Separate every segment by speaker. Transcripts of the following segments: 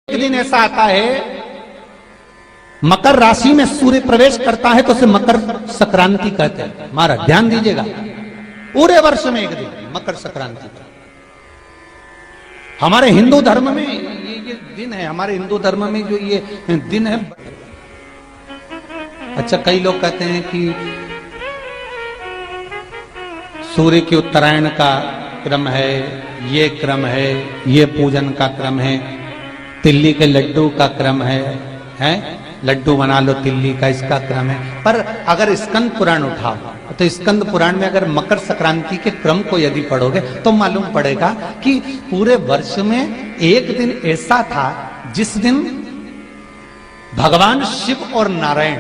Speaker 1: एक दिन ऐसा आता है मकर राशि में सूर्य प्रवेश करता है तो उसे मकर संक्रांति कहते हैं। महाराज ध्यान दीजिएगा, पूरे वर्ष में एक दिन मकर संक्रांति का। हमारे हिंदू धर्म में ये दिन है, हमारे हिंदू धर्म में जो ये दिन है। अच्छा, कई लोग कहते हैं कि सूर्य की उत्तरायण का क्रम है, ये क्रम है, ये पूजन का क्रम है, तिल्ली के लड्डू का क्रम है, लड्डू बना लो तिल्ली का, इसका क्रम है। पर अगर स्कंद पुराण उठाओ तो स्कंद पुराण में अगर मकर संक्रांति के क्रम को यदि पढ़ोगे तो मालूम पड़ेगा कि पूरे वर्ष में एक दिन ऐसा था जिस दिन भगवान शिव और नारायण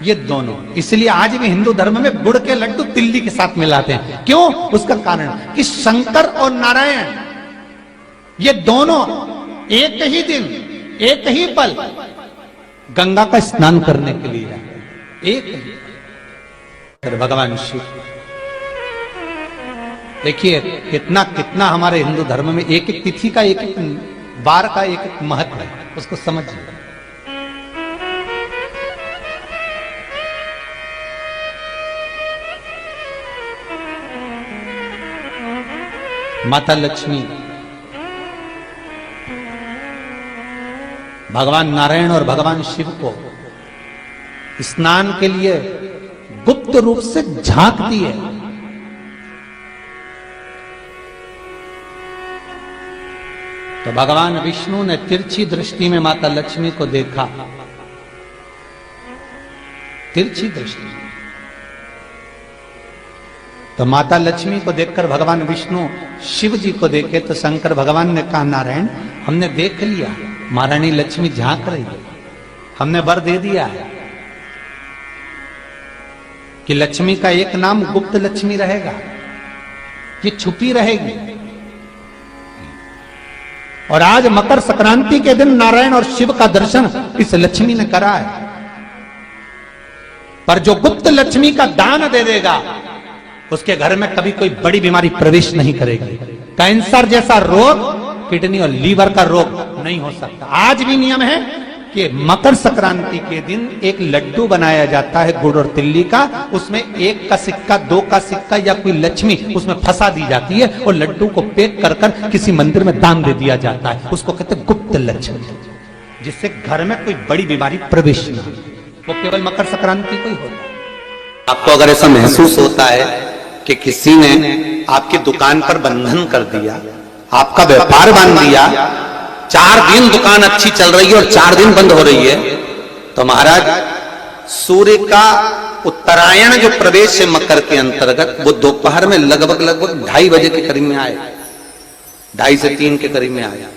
Speaker 1: ये दोनों, इसलिए आज भी हिंदू धर्म में गुड़ के लड्डू तिल्ली के साथ मिलाते हैं। क्यों? उसका कारण कि शंकर और नारायण ये दोनों एक ही दिन एक ही पल गंगा का स्नान करने के लिए एक ही भगवान शिव। देखिए कितना कितना हमारे हिंदू धर्म में एक एक तिथि का, एक एक बार का एक एक महत्व है, उसको समझिए। माता लक्ष्मी, भगवान नारायण और भगवान शिव को स्नान के लिए गुप्त रूप से झांकती है। तो भगवान विष्णु ने तिरछी दृष्टि में माता लक्ष्मी को देखा, तिरछी दृष्टि। तो माता लक्ष्मी को देखकर भगवान विष्णु शिव जी को देखे तो शंकर भगवान ने कहा, नारायण हमने देख लिया, महारानी लक्ष्मी झांक रही है, हमने वर दे दिया है कि लक्ष्मी का एक नाम गुप्त लक्ष्मी रहेगा, ये छुपी रहेगी। और आज मकर संक्रांति के दिन नारायण और शिव का दर्शन इस लक्ष्मी ने करा है। पर जो गुप्त लक्ष्मी का दान दे देगा उसके घर में कभी कोई बड़ी बीमारी प्रवेश नहीं करेगी। कैंसर जैसा रोग, किडनी और लीवर का रोग नहीं हो सकता। आज भी नियम है कि मकर संक्रांति के दिन एक लड्डू बनाया जाता है गुड़ और तिल्ली का, उसमें 1 का सिक्का, 2 का सिक्का या कोई लक्ष्मी उसमें फंसा दी जाती है और लड्डू को पैक कर कर किसी मंदिर में दान दे दिया जाता है। उसको कहते हैं गुप्त लक्ष्मी, जिससे घर में कोई बड़ी बीमारी प्रवेश न हो। वो केवल मकर संक्रांति को ही होता है।
Speaker 2: आपको अगर ऐसा महसूस होता है कि किसी ने आपकी दुकान पर बंधन कर दिया, आपका व्यापार बांध दिया, 4 दिन दुकान अच्छी चल रही है और 4 दिन बंद हो रही है, तो महाराज सूर्य का उत्तरायण जो प्रवेश है मकर के अंतर्गत, वो दोपहर में लगभग 2:30 बजे के करीब में आए, 2:30 से 3 के करीब में आया।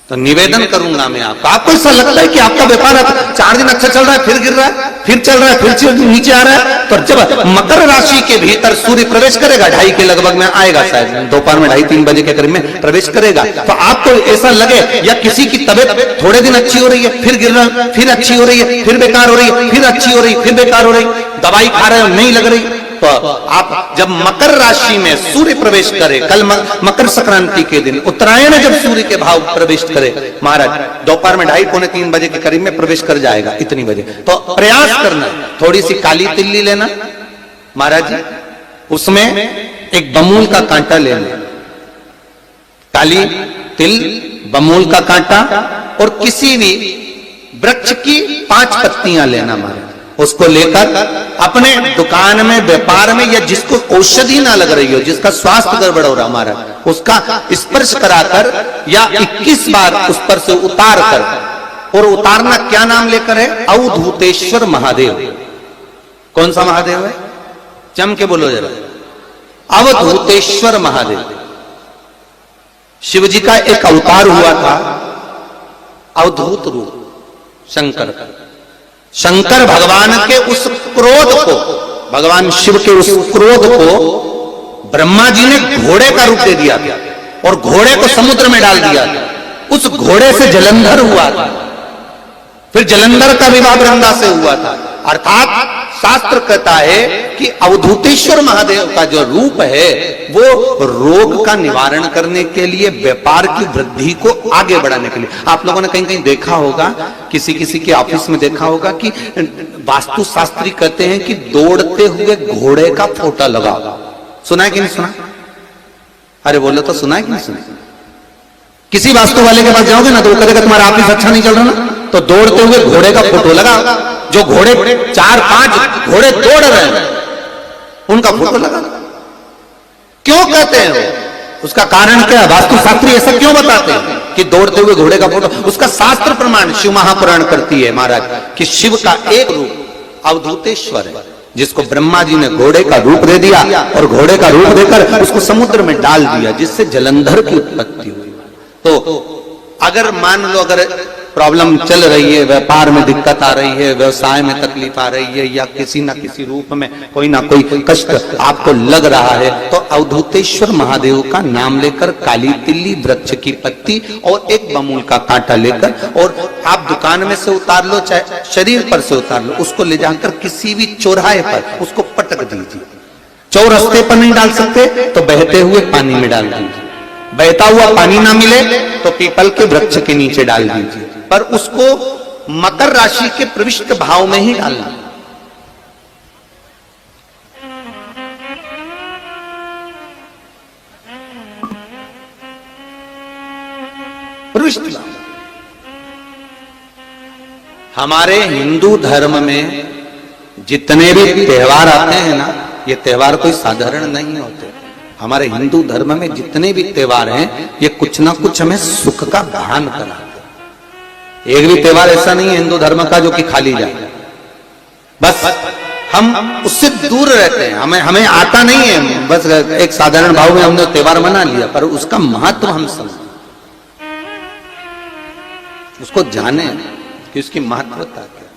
Speaker 2: तो निवेदन करूंगा मैं आपको ऐसा लगता है कि आपका व्यापार 4 दिन अच्छा चल रहा है, फिर गिर रहा है, फिर चल रहा है, फिर नीचे आ रहा है, तो जब मकर राशि के भीतर सूर्य प्रवेश करेगा 2:30 के लगभग में आएगा, शायद दोपहर में 2:30-3 बजे के करीब में प्रवेश करेगा, तो आपको ऐसा लगे या किसी की तबियत थोड़े दिन अच्छी हो रही है, फिर गिर रहा है, फिर अच्छी हो रही है, फिर बेकार हो रही है, फिर अच्छी हो रही है, फिर बेकार हो रही, दवाई खा रहे हो नहीं लग रही, तो आप जब मकर राशि में सूर्य प्रवेश करे, कल मकर संक्रांति के दिन उत्तरायण जब सूर्य के भाव प्रवेश करे, महाराज दोपहर में 2:30-3 बजे के करीब में प्रवेश कर जाएगा, इतनी बजे, तो प्रयास करना थोड़ी सी काली तिल्ली लेना महाराज जी, उसमें एक बमूल का कांटा लेना, काली तिल, बमूल का कांटा और किसी भी वृक्ष की 5 पत्तियां लेना महाराज, उसको लेकर अपने दुकान में, व्यापार में, या जिसको औषधि ना लग रही हो, जिसका स्वास्थ्य गड़बड़ हो रहा हमारा, उसका स्पर्श कराकर या 21 बार उस पर से उतार कर, और उतारना क्या नाम लेकर है? अवधूतेश्वर महादेव। कौन सा महादेव है? जम के बोलो जरा, अवधूतेश्वर महादेव। शिव जी का एक अवतार हुआ था, अवधूत रूप शंकर का। शंकर भगवान के उस क्रोध को, भगवान शिव के उस क्रोध को ब्रह्मा जी ने घोड़े का रूप दे दिया था और घोड़े को समुद्र में डाल दिया था। उस घोड़े से जलंधर हुआ था, फिर जलंधर का विवाह गंगा से हुआ था। अर्थात शास्त्र कहता है कि अवधूतेश्वर महादेव का जो रूप है वो रोग का निवारण करने के लिए, व्यापार की वृद्धि को आगे बढ़ाने के लिए। आप लोगों ने कहीं कहीं देखा होगा, किसी किसी के ऑफिस में देखा होगा कि वास्तु शास्त्री कहते हैं कि दौड़ते हुए घोड़े का फोटो लगाओ। सुना है कि नहीं सुना? अरे बोलो तो, सुना है कि नहीं सुना? किसी वास्तु वाले के पास जाओगे ना तो वो कहेगा तुम्हारा ऑफिस अच्छा नहीं चल रहा ना, तो दौड़ते हुए घोड़े का फोटो लगाओ। जो घोड़े 4-5 घोड़े दौड़ रहे हैं उनका फोटो लगा। क्यों कहते हैं वो? उसका कारण क्या है? वास्तु शास्त्री ऐसा क्यों बताते हैं कि दौड़ते हुए घोड़े का फोटो? उसका शास्त्र प्रमाण शिव महापुराण करती है महाराज कि शिव का एक रूप अवधूतेश्वर है, जिसको ब्रह्मा जी ने घोड़े का रूप दे दिया और घोड़े का रूप देकर उसको समुद्र में डाल दिया, जिससे जलंधर की उत्पत्ति हुई। तो अगर मान लो अगर प्रॉब्लम चल रही है, व्यापार में दिक्कत आ रही है, व्यवसाय में तकलीफ आ रही है, या किसी ना किसी रूप में कोई ना कोई कष्ट आपको लग रहा है, तो अवधूतेश्वर महादेव का नाम लेकर काली तिल्ली वृक्ष की पत्ती और एक बमूल का कांटा लेकर, और आप दुकान में से उतार लो चाहे शरीर पर से उतार लो, उसको ले जाकर किसी भी चौराहे पर उसको पटक दीजिए। चौरस्ते पर नहीं डाल सकते तो बहते हुए पानी में डाल दीजिए। बहता हुआ पानी ना मिले तो पीपल के वृक्ष के नीचे डाल दीजिए, पर उसको मकर राशि के प्रविष्ट भाव में ही डालना। प्रविष्ट भाव। हमारे हिंदू धर्म में जितने भी त्योहार आते हैं ना, ये त्योहार कोई साधारण नहीं होते। हमारे हिंदू धर्म में जितने भी त्योहार हैं ये कुछ ना कुछ हमें सुख का भान कराते। एक भी त्योहार ऐसा नहीं है हिंदू धर्म का जो कि खाली जाए। बस हम उससे दूर रहते हैं, हमें आता नहीं है। बस एक साधारण भाव में हमने त्योहार मना लिया, पर उसका महत्व हम समझें, उसको जाने कि उसकी महत्वता क्या।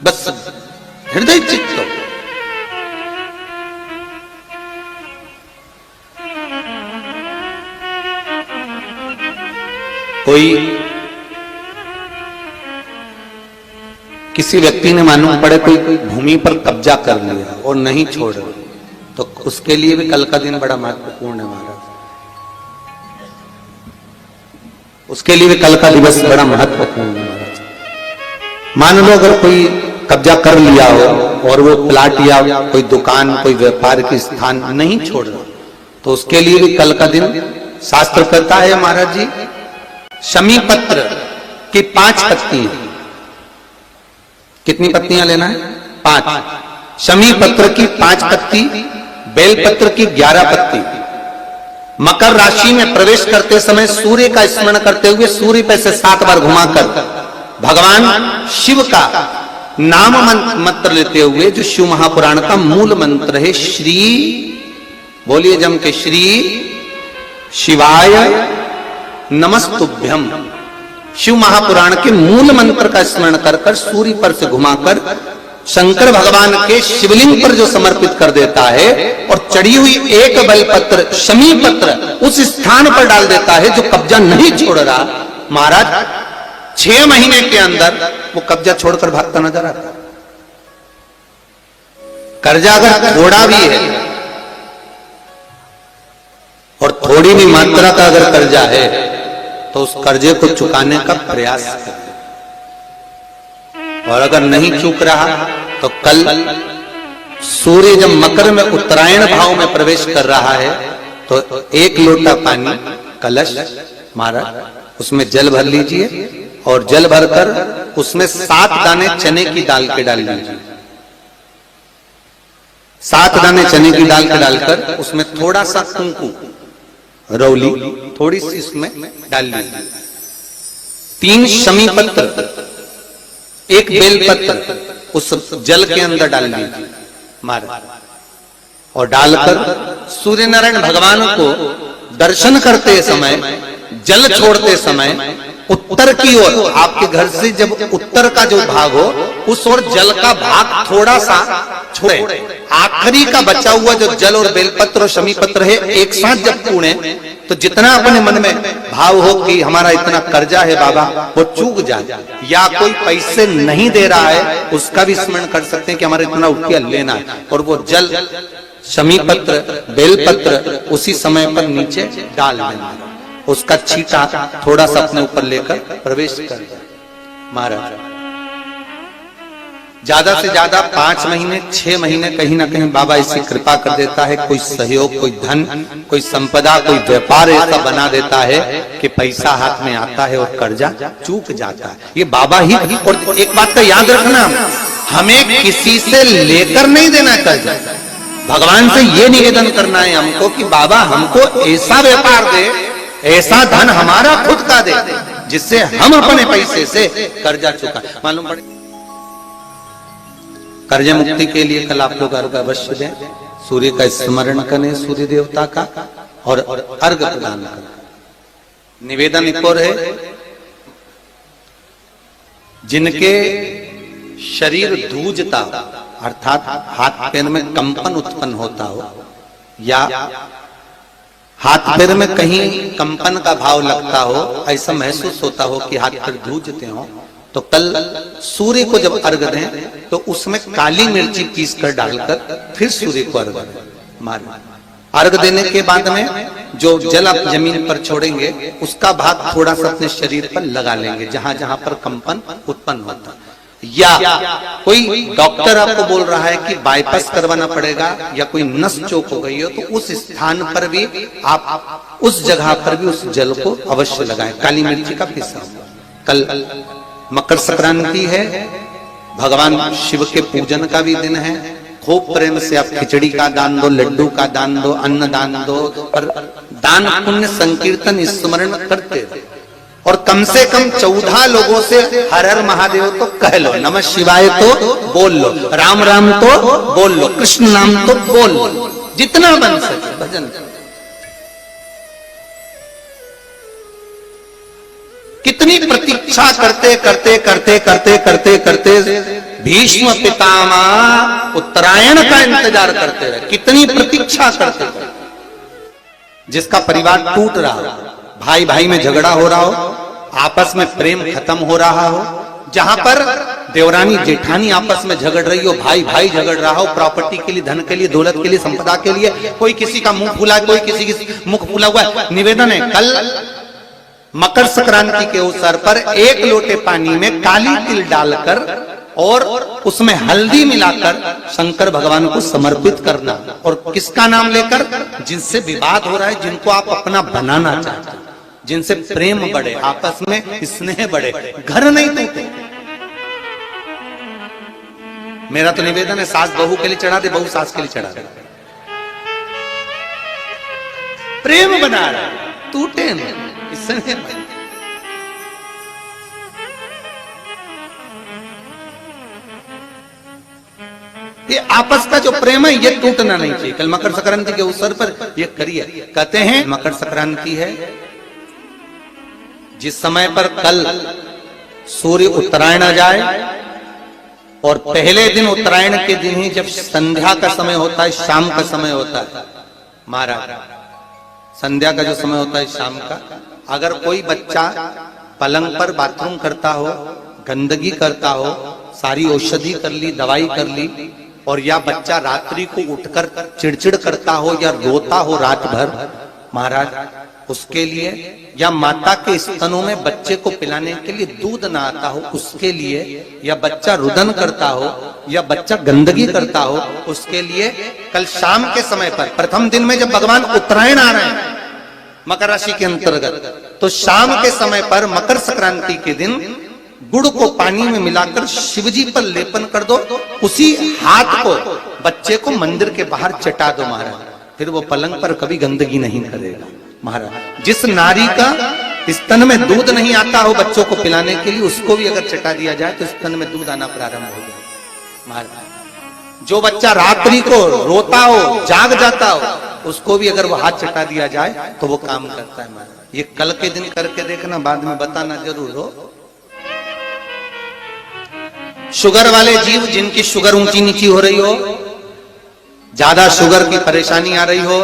Speaker 2: बस हृदय चित्त हो। कोई किसी व्यक्ति ने मालूम पड़े कोई भूमि पर कब्जा कर लिया और नहीं छोड़ रहा, तो उसके लिए भी कल का दिन बड़ा महत्वपूर्ण है महाराज। उसके लिए भी कल का दिवस बड़ा महत्वपूर्ण है महाराज। मान लो अगर कोई कब्जा कर लिया हो और वो प्लाट या कोई दुकान, कोई व्यापार की स्थान नहीं छोड़ रहा, तो उसके लिए भी कल का दिन शास्त्र कहता है महाराज जी, शमी पत्र की 5 पत्तियां। कितनी पत्तियां लेना है? 5। शमी पत्र की 5 पत्ती, बेल पत्र की 11 पत्ती। मकर राशि में प्रवेश करते समय सूर्य का स्मरण करते हुए सूर्य पे से 7 बार घुमाकर भगवान शिव का नाम मंत्र लेते हुए, जो शिव महापुराण का मूल मंत्र है, श्री, बोलिए जम के, श्री शिवाय नमस्तुभ्यम। शिव महापुराण के मूल मंत्र का स्मरण कर कर सूर्य पर से घुमाकर शंकर भगवान के शिवलिंग पर जो समर्पित कर देता है, और चढ़ी हुई एक बेलपत्र शमी पत्र उस स्थान पर डाल देता है जो कब्जा नहीं छोड़ रहा, महाराज 6 महीने के अंदर वो कब्जा छोड़कर भागता नजर आता। कर्जा अगर थोड़ा भी है और थोड़ी भी मात्रा का अगर कर्जा है तो उस कर्जे को चुकाने का प्रयास करें, और अगर नहीं चूक रहा तो कल सूर्य जब मकर में उत्तरायण भाव में प्रवेश कर रहा है तो 1 लोटा पानी कलश महाराज उसमें जल भर लीजिए, और जल भरकर उसमें 7 दाने चने की दाल के डाल लीजिए। 7 दाने चने की दाल के डालकर उसमें थोड़ा सा कुंकू रौली थोड़ी सी इसमें डाल लीजिए। 3 शमी पत्र, 1 बेल पत्र उस जल के अंदर डाल लीजिए महाराज, और डालकर सूर्य नारायण भगवान को दर्शन करते समय, जल छोड़ते समय उत्तर की ओर, आपके घर से जब उत्तर का जो भाग हो उस ओर जल का भाग थोड़ा सा छोड़े, आखिरी का बचा हुआ जो जल और बेलपत्र और शमी पत्र है एक साथ जब पूणे तो जितना अपने मन में भाव हो कि हमारा इतना कर्जा है बाबा वो चूक जाए, या कोई पैसे नहीं दे रहा है उसका भी स्मरण कर सकते हैं कि हमारा इतना रुपया लेना है, और वो जल शमी पत्र बेलपत्र उसी समय पर नीचे डाल देना, उसका छींटा थोड़ा सा अपने ऊपर लेकर प्रवेश कर दिया। महाराज ज्यादा से ज्यादा 5 महीने 6 महीने कहीं ना कहीं बाबा ऐसी कृपा कर देता है, कोई सहयोग, कोई धन, कोई संपदा, कोई व्यापार ऐसा बना देता है कि पैसा हाथ में आता है और कर्जा चूक जाता है। ये बाबा ही। और एक बात का याद रखना, हमें किसी से लेकर नहीं देना कर्जा, भगवान से ये निवेदन करना है हमको कि बाबा हमको ऐसा व्यापार दे, ऐसा धन हमारा खुद का दे जिससे हम अपने पैसे से कर्जा चुका। मालूम पड़े कर्ज मुक्ति के लिए कल आप लोग अर्घ अवश्य दें, सूर्य का स्मरण करें, सूर्य देवता का, और अर्घ प्रदान करें। निवेदन एक और है, जिनके शरीर धूजता अर्थात हाथ पैर में कंपन उत्पन्न होता हो, या हाथ पैर में कहीं कंपन का भाव लगता हो, ऐसा महसूस होता हो कि हाथ पैर धूजते हो, तो कल सूर्य को जब अर्घ दें तो उसमें काली मिर्ची पीस कर डालकर फिर सूर्य को अर्घ मारें। अर्घ देने के बाद में जो जल आप जमीन पर छोड़ेंगे उसका भाग थोड़ा सा अपने शरीर पर लगा लेंगे जहां जहां पर कंपन उत्पन्न होता। या कोई डॉक्टर आपको बोल रहा है कि बाईपास करवाना पड़ेगा या कोई नस चोक हो गई हो, तो उस स्थान पर भी आप उस जगह पर भी उस जल को अवश्य लगाएं, काली मिर्ची का पिसा। कल मकर संक्रांति है, भगवान शिव के पूजन का भी दिन है। खूब प्रेम से आप खिचड़ी का दान दो, लड्डू का दान दो, अन्न दान दो, और दान पुण्य संकीर्तन स्मरण करते रहो। और कम से कम 14 लोगों से हर हर महादेव तो कह लो, नमः शिवाय तो बोल लो, राम राम तो बोल लो, कृष्ण नाम तो बोल लो, जितना बन सके भजन। कितनी प्रतीक्षा करते करते करते करते करते करते भीष्म पितामह उत्तरायण का इंतजार करते रहे, कितनी प्रतीक्षा करते रहे। जिसका परिवार टूट रहा हो, भाई भाई में झगड़ा हो रहा हो, आपस में प्रेम खत्म हो रहा हो, जहां पर देवरानी जेठानी आपस में झगड़ रही हो, भाई भाई झगड़ रहा हो, प्रॉपर्टी के लिए, धन के लिए, दौलत के लिए, संपदा के लिए, कोई किसी का मुंह फूला, कोई किसी की मुख फूला हुआ है। निवेदन है, कल मकर संक्रांति के अवसर पर 1 लोटे पानी में काली तिल डालकर और उसमें हल्दी मिलाकर शंकर भगवान को समर्पित करना, और किसका नाम लेकर? जिनसे विवाद हो रहा है, जिनको आप अपना बनाना चाहते हैं, जिनसे प्रेम बढ़े, आपस में स्नेह बढ़े, घर नहीं टूटे। मेरा तो निवेदन है, सास बहू के लिए चढ़ा दे, बहू सास के लिए चढ़ा दे, प्रेम बना रहे, टूटे नहीं, स्नेह बढ़े। ये आपस का जो प्रेम है ये टूटना नहीं चाहिए। कल मकर संक्रांति के अवसर पर ये करिए। कहते हैं मकर संक्रांति है जिस समय पर कल सूर्य उत्तरायण आ जाए, और पहले दिन उत्तरायण के दिन ही जब संध्या का समय होता है, शाम का समय होता है, महाराज संध्या का जो समय होता है शाम का, अगर कोई बच्चा पलंग पर बाथरूम करता हो, गंदगी करता हो, सारी औषधि कर ली, दवाई कर ली, और या बच्चा रात्रि को उठकर चिड़चिड़ करता हो या रोता हो रात भर, महाराज उसके लिए, या माता के स्तनों में बच्चे को पिलाने के लिए दूध ना आता हो उसके लिए, या बच्चा रुदन करता हो, या बच्चा गंदगी करता हो, उसके लिए कल शाम के समय पर, प्रथम दिन में जब भगवान उत्तरायण आ रहे हैं मकर राशि के अंतर्गत, तो शाम के समय पर मकर संक्रांति के दिन गुड़ को पानी में मिलाकर शिवजी पर लेपन कर दो, उसी हाथ को बच्चे को मंदिर के बाहर चटा दो महाराज, फिर वो पलंग पर कभी गंदगी नहीं करेगा महाराज। जिस नारी का स्तन में दूध नहीं आता हो बच्चों को पिलाने के लिए, उसको भी अगर चटा दिया जाए तो स्तन में दूध आना प्रारंभ हो जाए महाराज। जो बच्चा रात्रि को रोता हो, जाग जाता हो, उसको भी अगर वो हाथ चटा दिया जाए तो वो काम करता है महाराज। ये कल के दिन करके देखना, बाद में बताना जरूर हो। शुगर वाले जीव जिनकी शुगर ऊंची नीची हो रही हो, ज्यादा शुगर की परेशानी आ रही हो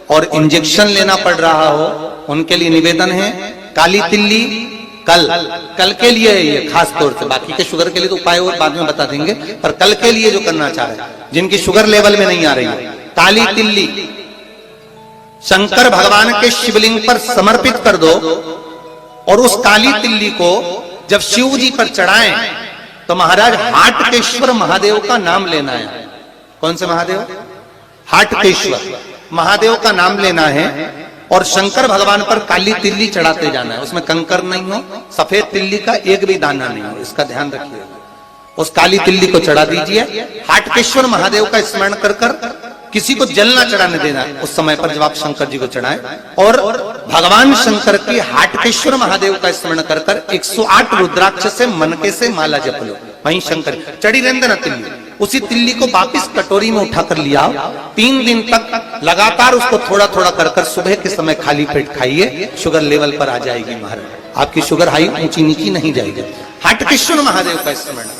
Speaker 2: और इंजेक्शन लेना पड़ रहा हो, उनके लिए निवेदन है काली तिल्ली कल के लिए ये खास तौर से, बाकी के शुगर के लिए तो उपाय और बाद में बता देंगे, पर कल के लिए जो करना चाह रहे हैं, जिनकी शुगर लेवल में नहीं आ रही है, काली तिल्ली शंकर भगवान के शिवलिंग पर समर्पित कर दो और उस काली तिल्ली को जब शिव जी पर चढ़ाएं तो महाराज हाटकेश्वर महादेव का नाम लेना है। कौन से महादेव? हाटकेश्वर महादेव का नाम लेना है और शंकर भगवान पर काली तिल्ली चढ़ाते जाना है। उसमें कंकर नहीं हो, सफेद तिल्ली का एक भी दाना नहीं हो, इसका ध्यान रखिए। उस काली तिल्ली को चढ़ा दीजिए। हाटकेश्वर महादेव का स्मरण कर कर किसी को जल ना चढ़ाने देना उस समय पर जब आप शंकर जी को चढ़ाएं, और भगवान शंकर की हाटकेश्वर महादेव का स्मरण कर कर 108 रुद्राक्ष से मनके से माला जप लो। वहीं शंकर चढ़ी रहने देना तिल्ली, उसी तिल्ली को वापिस कटोरी में उठाकर लिया। 3 दिन तक लगातार उसको थोड़ा थोड़ा कर कर सुबह के समय खाली पेट खाइए, शुगर लेवल पर आ जाएगी महाराज, आपकी शुगर हाई ऊंची नीची नहीं जाएगी। हाटकेश्वर महादेव का स्मरण